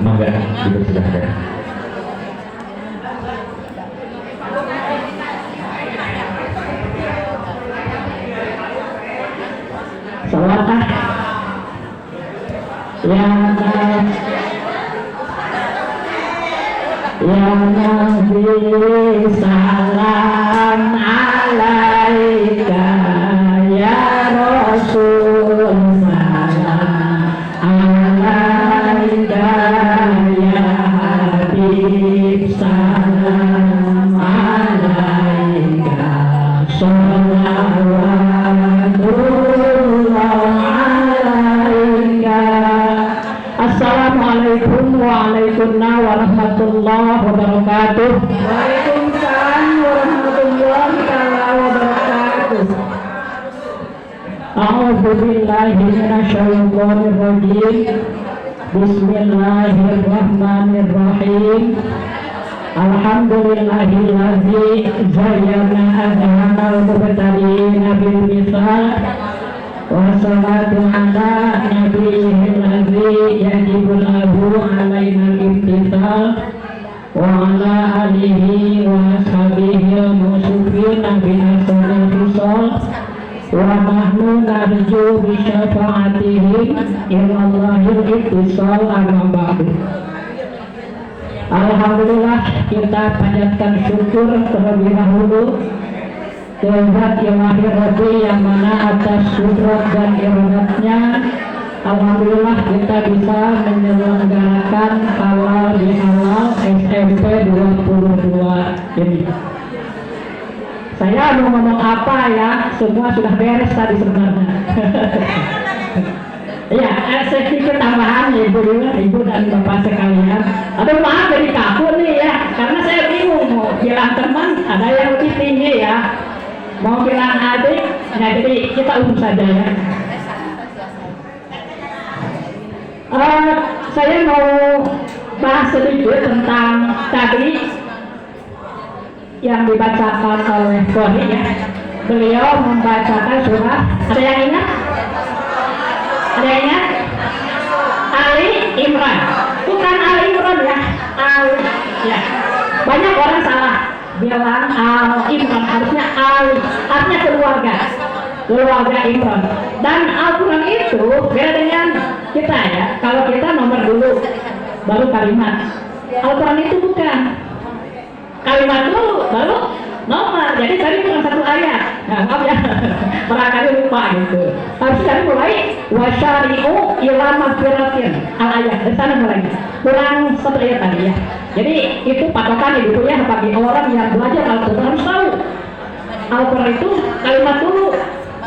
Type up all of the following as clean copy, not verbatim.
Mangga dipersilahkan. Salawat ya Nabi salam alaika ya Rasul salam alaika ya Habib salam alaika Assalamualaikum warahmatullahi wabarakatuh. Waalaikumsalam warahmatullahi wabarakatuh. A'udzu billahi minasyaitonir rajim. Bismillahirrahmanirrahim. Alhamdulillahillazi zayyana adhanal mubtadi'ina bil misal. Wassalatu ala nabiyil ladzi yajibu lahu alaina al-imtithal wa ala alihi wa ashabihi al-musufina bi ahsanil khisal wa nahnu narju bi syafa'atihim ilallahil ittisal amma ba'du. Alhamdulillah, kita panjatkan syukur terlebih dahulu kepada Ilahi Rabbi yang mana atas kudrat dan iradatnya alhamdulillah kita bisa menyelenggarakan halal bihalal SMP 22 ini. Saya mau ngomong apa ya, semua sudah beres tadi sebenarnya. Ya, sedikit tambahan ibu dan bapak sekalian. Aduh maaf jadi kaku nih ya, karena saya bingung mau bilang teman ada yang lebih tinggi ya, mau bilang adik, nah jadi kita urus saja ya. Saya mau bahas sedikit tentang tadi yang dibacakan oleh Koni ya. Beliau membacakan surah, ada yang ingat? Ada yang ingat? Ali Imran. Bukan Ali Imran ya, Ali ya. Banyak orang salah bilang Al Imran, harusnya Ali, artinya keluarga Imran. Dan Al-Quran itu beda dengan kita ya. Kalau kita nomor dulu baru kalimat. Al-Quran itu bukan kalimat dulu baru nomor. Jadi tadi bukan satu ayat. Nah, maaf ya, barangkali lupa gitu. Harus dari mulai wasyari'u ila magfiratin al-ayat. Dari sana mulai. Kurang satu ayat tadi ya. Jadi itu patokan ibu ya bagi orang yang belajar Al-Quran harus tahu. Al-Quran itu kalimat dulu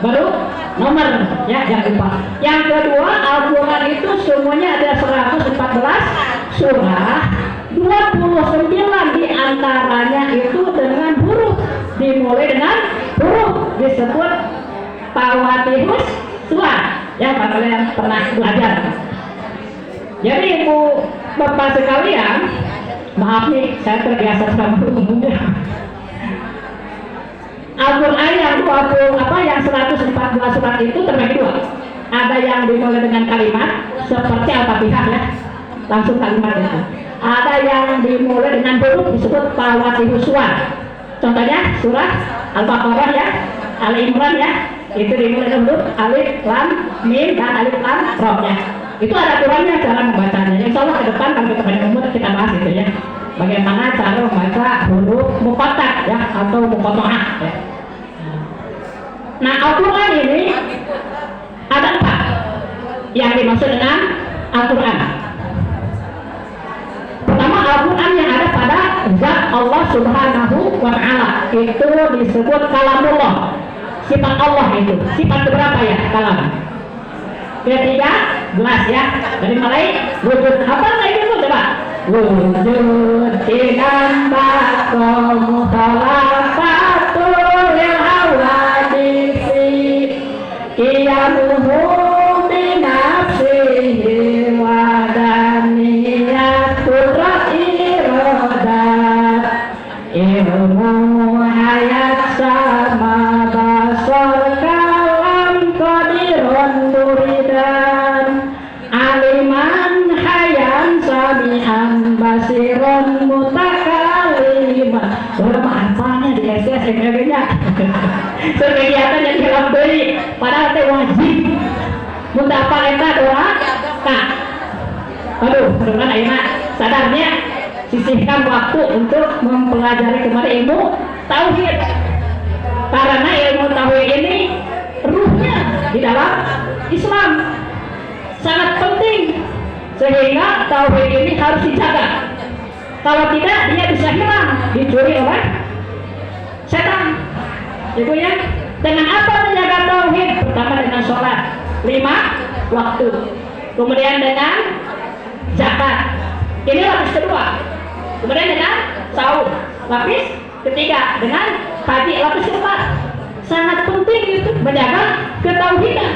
baru nomor ya, jangan lupa. Yang kedua, Al-Quran itu semuanya ada 114 surah, 29 diantaranya itu dengan huruf, dimulai dengan huruf, disebut Tawatihus surah ya, kalian pernah belajar. Jadi ibu bapak sekalian, maaf nih saya terbiasa sama umumnya. Al-Quran yang 114 surat itu terbagi dua. Ada yang dimulai dengan kalimat seperti Al-Fatihah ya, langsung kalimat itu. Ada yang dimulai dengan huruf, disebut Tawatihus surah. Contohnya surah Al-Baqarah ya, Al-Imran ya, itu dimulai dengan huruf alif, lam, mim, dan alif, lam, ro ya. Itu ada aturannya cara membacanya. Insya Allah ke depan kalau kita banyak umur kita bahas itu ya. Bagaimana cara membaca huruf muqattah ya atau muqatta'ah ya. Nah, Al-Quran ini ada 4 yang dimaksud dengan Al-Quran. Pertama, Al-Quran yang ada pada zat Allah Subhanahu wa Ta'ala, itu disebut kalamullah, sifat Allah itu. Sifat berapa ya kalam? Ketiga, gelas ya. Dari mulai wujud apa lagi itu coba? Wujud dengan bakom khalafatul hawadisi qiyamuhu binafsihi wadaniyatul iradat ilmu hayat sama basar kalam qadirun muridan aliman hayan sabi sami'an basiron mutakalima. Bermanfaatnya di SSMR-nya. Kegiatan yang dilambui padahal teh wajib. Mun apa eta doa? Kak. Aduh, mudah-mudahan ayeuna sadarnya sisihkan waktu untuk mempelajari kembali ilmu tauhid. Karena ilmu tauhid ini ruhnya di dalam Islam sangat penting, sehingga tauhid ini harus dijaga. Kalau tidak, dia bisa hilang, dicuri oleh setan. Ibu ya, dengan apa menjaga tauhid? Pertama dengan sholat 5 waktu, kemudian dengan zakat, ini lapis kedua, kemudian dengan saum, lapis ketiga, dengan haji, lapis keempat. Sangat penting itu menjaga ketauhidan.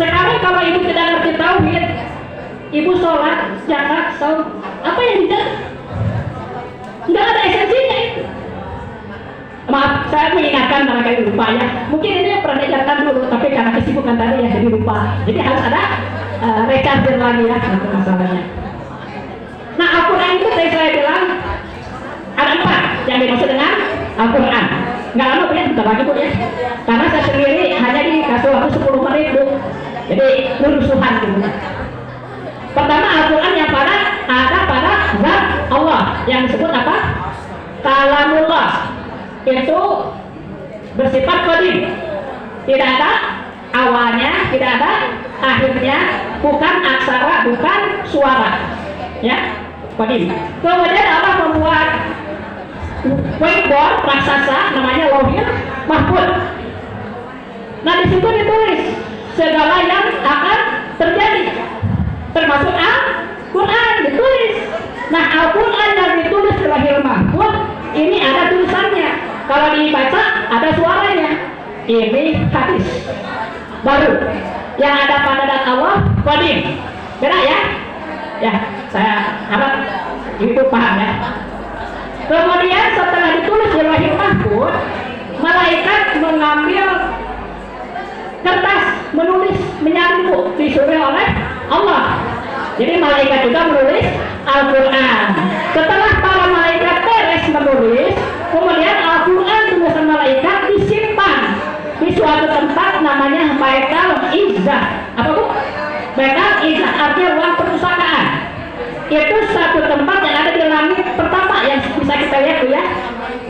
Sekarang kalau ibu tidak ngerti tauhid, ibu sholat, zakat, saum, apa yang dijaga? Nggak ada esensinya itu. Maaf, saya mengingatkan barangkali lupa ya. Mungkin ini pernah diajarkan dulu, tapi karena kesibukan tadi ya jadi lupa. Jadi harus ada recharger lagi ya untuk masalahnya. Nah, Al-Quran itu tadi saya bilang ada 4 yang dimaksud dengan Al-Quran. Nggak lama punya, bentar lagi Bu ya. Karena saya sendiri hanya dikasih waktu 10 menit Bu. Jadi lurusuhan gitu. Pertama, Al-Quran yang ada pada zat Allah yang disebut apa? Kalamullah. Itu bersifat qadim, tidak ada awalnya, tidak ada akhirnya, bukan aksara, bukan suara, ya, qadim. Kemudian Allah membuat whiteboard raksasa namanya Lauhul Mahfuz. Nah, di situ ditulis segala yang akan terjadi, termasuk Al-Quran ditulis. Nah, Al-Quran yang ditulis di Lauhul Mahfuz ini ada tulisannya. Kalau dibaca ada suaranya. Ini hadis baru yang ada pada zat Allah qadim. Benar ya? Ya, saya harap ibu paham ya. Kemudian setelah ditulis di Lauhul Mahfuz, malaikat mengambil kertas, menulis, menyapu, disuruh oleh Allah. Jadi malaikat juga menulis Al-Quran. Setelah para malaikat beres menulis, kemudian Al-Quran tulisan malaikat disimpan di suatu tempat namanya Baitul Izzah. Apa Bu? Baitul Izzah artinya ruang perpustakaan. Itu satu tempat yang ada di langit pertama yang bisa kita lihat Bu ya.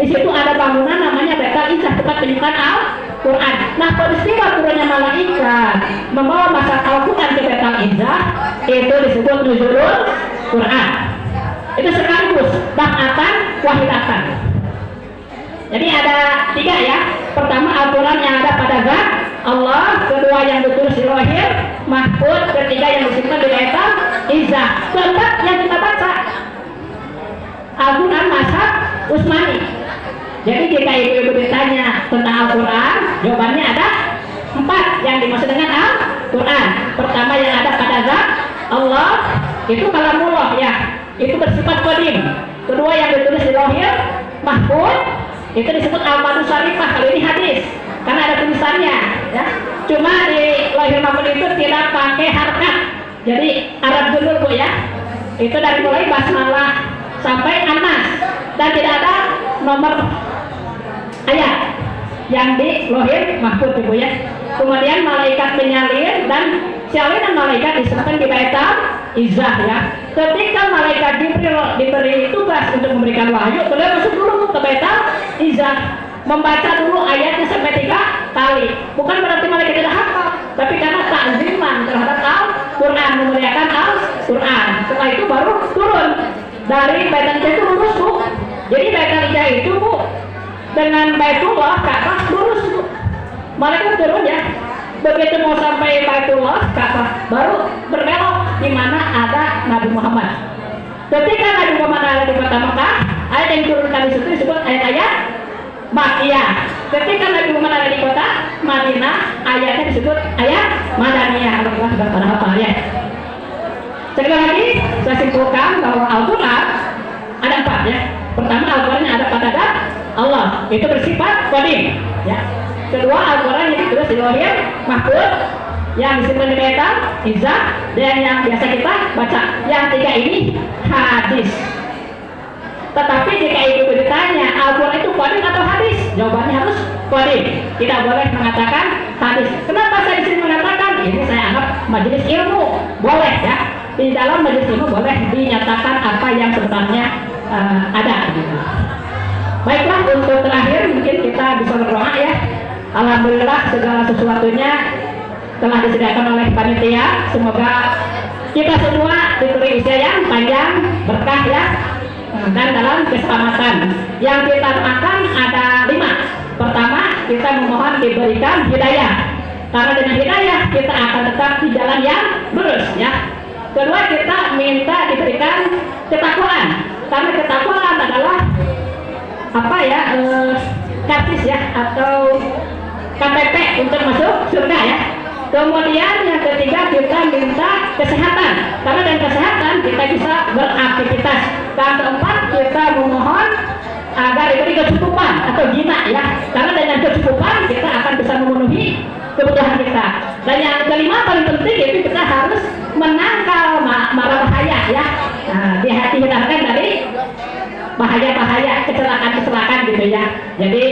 Di situ ada bangunan namanya Baitul Izzah, tempat penyimpanan Al-Quran. Nah, peristiwa turunnya malaikat membawa masa Al-Quran ke Baitul Izzah itu disebut nuzulul Quran. Itu sekaligus ba'atan wahidatan. Jadi ada 3 ya. Pertama Al-Quran yang ada pada zat Allah, kedua yang ditulis di Lauhul Mahfuz, ketiga yang disimpan di Baitul Izzah, keempat yang kita baca Al-Quran mazhab Utsmani. Jadi jika ibu-ibu ditanya tentang Al-Quran, jawabannya ada 4 yang dimaksud dengan Al-Quran. Pertama yang ada pada zat Allah, itu kalamullah ya, itu bersifat qadim. Kedua yang ditulis di Lauhul Mahfuz, itu disebut Al-Madu Syarifah. Kalau ini hadis, karena ada tulisannya ya. Cuma di Lauhul Mahfuz itu tidak pakai harakat, jadi Arab dulu Bu ya. Itu dari mulai basmalah sampai Anas, dan tidak ada nomor ayat yang di Lauhul Mahfuz Bu ya. Kemudian malaikat menyalin, dan salinan malaikat disimpan di Baitul Izzah ya. Ketika malaikat Jibril diberi tugas untuk memberikan wahyu, beliau masuk dulu ke Baitul Izzah, membaca dulu ayatnya sampai 3 kali. Bukan berarti malaikat tidak hafal, tapi karena takziman terhadap Al-Quran, memuliakan Al-Quran. Setelah itu baru turun dari Baitul Izzah itu lurus Bu. Jadi Baitul Izzah itu Bu dengan Baitullah Ka'bah lurus Bu. Malaikat turun ya. Begitu mau sampai Baitullah Ka'bah baru berbelok di mana ada Nabi Muhammad. Ketika Nabi Muhammad ada di kota Mekah, ayat yang diturunkan di situ disebut ayat-ayat Makkiyah. Ketika Nabi Muhammad ada di kota Madinah, ayatnya disebut ayat Madaniyah. Allah sudah pada hafal ya. Sekali lagi saya simpulkan bahwa Al-Quran ada 4 ya. Pertama, Al-Quran yang ada pada zat Allah, itu bersifat qadim ya. Kedua, Al-Quran yang ditulis di Lauhul Mahfuz, yang disebut metal, izah, dan yang biasa kita baca. Yang tiga ini hadis. Tetapi jika itu ditanya, Al-Quran itu qadim atau hadis? Jawabannya harus qadim. Tidak boleh mengatakan hadis. Kenapa saya disini mengatakan? Ini saya anggap majelis ilmu. Boleh ya. Di dalam majelis ilmu boleh dinyatakan apa yang sebenarnya ada. Gitu. Baiklah, untuk terakhir mungkin kita bisa berdoa ya. Alhamdulillah segala sesuatunya telah disediakan oleh panitia. Semoga kita semua diberi usia yang panjang, berkah ya, dan dalam keselamatan. Yang kita doakan ada 5. Pertama, kita memohon diberikan hidayah, karena dengan hidayah kita akan tetap di jalan yang lurus ya. Kedua, kita minta diberikan ketakwaan, karena ketakwaan adalah apa ya, karcis ya, atau KTP untuk masuk surga ya. Kemudian yang ketiga, kita minta kesehatan, karena dengan kesehatan kita bisa beraktivitas. Dan keempat, kita memohon agar diberi kecukupan atau gina ya, karena dengan kecukupan kita akan bisa memenuhi kebutuhan kita. Dan yang kelima paling penting itu kita harus menangkal mara bahaya ya. Nah, di hati hindarkan dari bahaya-bahaya, kecelakaan-kecelakaan gitu ya. Jadi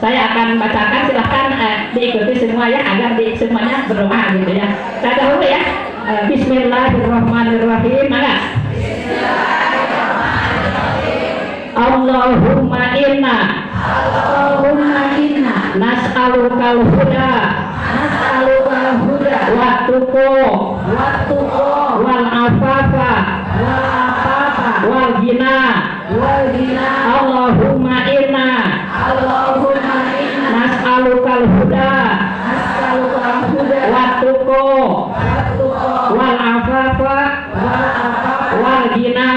saya akan bacakan, silahkan diikuti semua ya, agar semuanya berdoa gitu ya. Saya dahulu ya. Bismillahirrahmanirrahim. Maka Allahumma inna nas'alukal huda wa tuqo wal afafa wal ghina. Allahumma inna nas'alukal huda wa tuqo wal afafa wal ghina.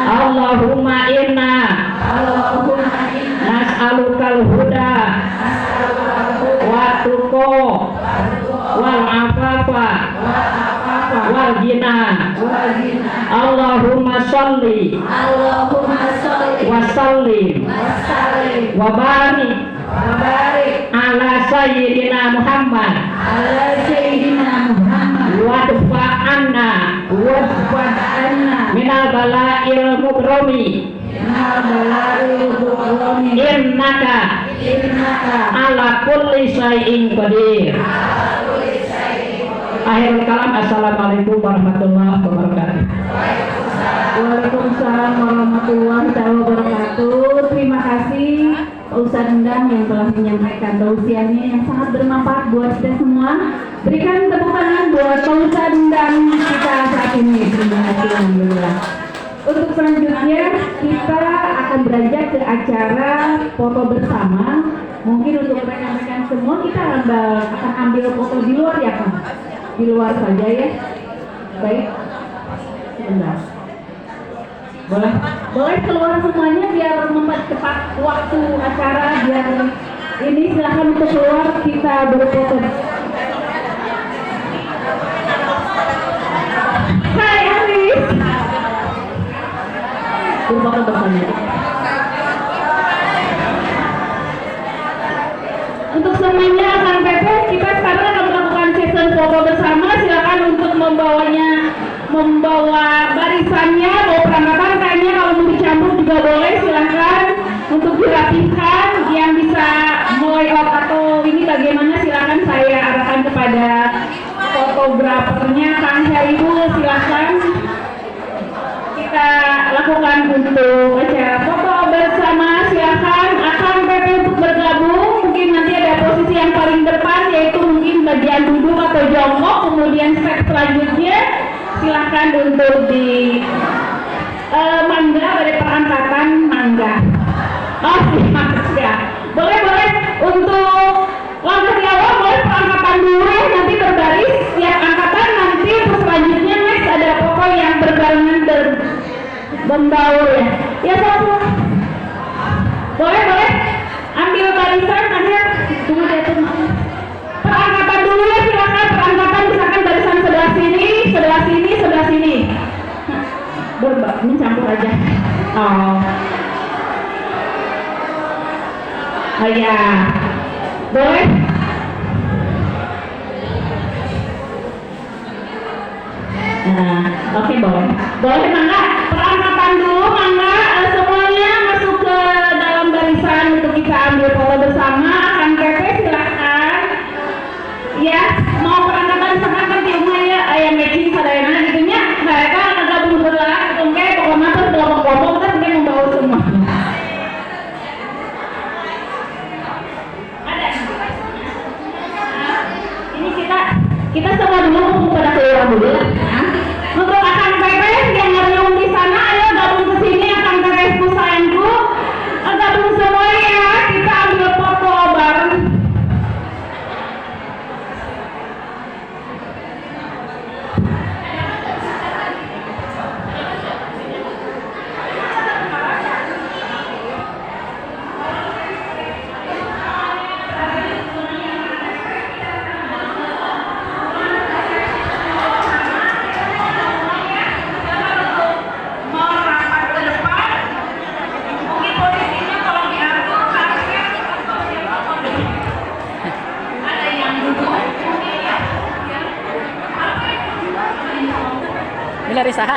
Allahumma inna nas'alukal huda wa tuqo wal afafa wal ghina. Allahumma sholli wa sallim wa barik ala sayyidina Muhammad wa dfa anna minal bala'il mukrami innaka ala kulli syai'in qadir. Akhirul kalam. Assalamualaikum warahmatullahi wabarakatuh. Waalaikumsalam warahmatullahi wabarakatuh. Terima kasih Ustaz Endang yang telah menyampaikan tausiahnya yang sangat bermanfaat buat kita semua. Berikan tepuk tangan buat Ustaz Endang kita saat ini. Terima kasih, alhamdulillah. Untuk selanjutnya kita akan beranjak ke acara foto bersama. Mungkin untuk rekan-rekan semua kita akan ambil foto di luar ya Kang? Di luar saja ya. Baik. Sebentar. Boleh keluar semuanya biar mempercepat waktu acara, biar ini silahkan untuk keluar, kita berfoto. Hai Aris, berfoto bersama. Untuk semuanya akan PP, kita sekarang akan melakukan session foto bersama. Silakan untuk membawa barisannya, bawa perangkatan kainnya, kalau mau dicampur juga boleh, silakan untuk dirapihkan. Yang bisa mulai out atau ini bagaimana, silakan saya arahkan kepada fotografernya Kang Heribul. Silakan kita lakukan untuk acara foto bersama. Silakan akan PP untuk bergabung. Mungkin nanti ada posisi yang paling depan, yaitu mungkin bagian duduk atau jongkok. Kemudian step selanjutnya silakan untuk di mangga, dari perangkatan mangga. Oh ya, boleh untuk langkah di awal boleh perangkatan dulu, nanti berbaris setiap angkatan. Nanti untuk selanjutnya next ada pokok yang berbarengan membaur ya. Ya satu. Boleh ambil barisan aja. Tunggu deh tuh. Perangkatan dulu ya, silakan perangkatan, misalkan barisan sebelah sini. Mencampur aja. Oh ya, boleh. Nah, oke boleh. Boleh mangga perangkatan dulu mangga semuanya masuk ke dalam barisan untuk kita ambil foto bersama. Kang Pepe silakan. Ya, mau perangkatan sekarang di rumah ya ayam matching sadayana gitunya. Mereka agak bergerak tunggu pokoknya tuh kelompok-kelompok kan mungkin membawa semua. Ada. Ini kita semua dulu pada keluar dulu ya. Untuk akan pepes yang ngeriung di sana, ayo gabung ke sini akan pepesku sayangku. Gabung semua ya, kita ambil foto bareng. Bila risaha.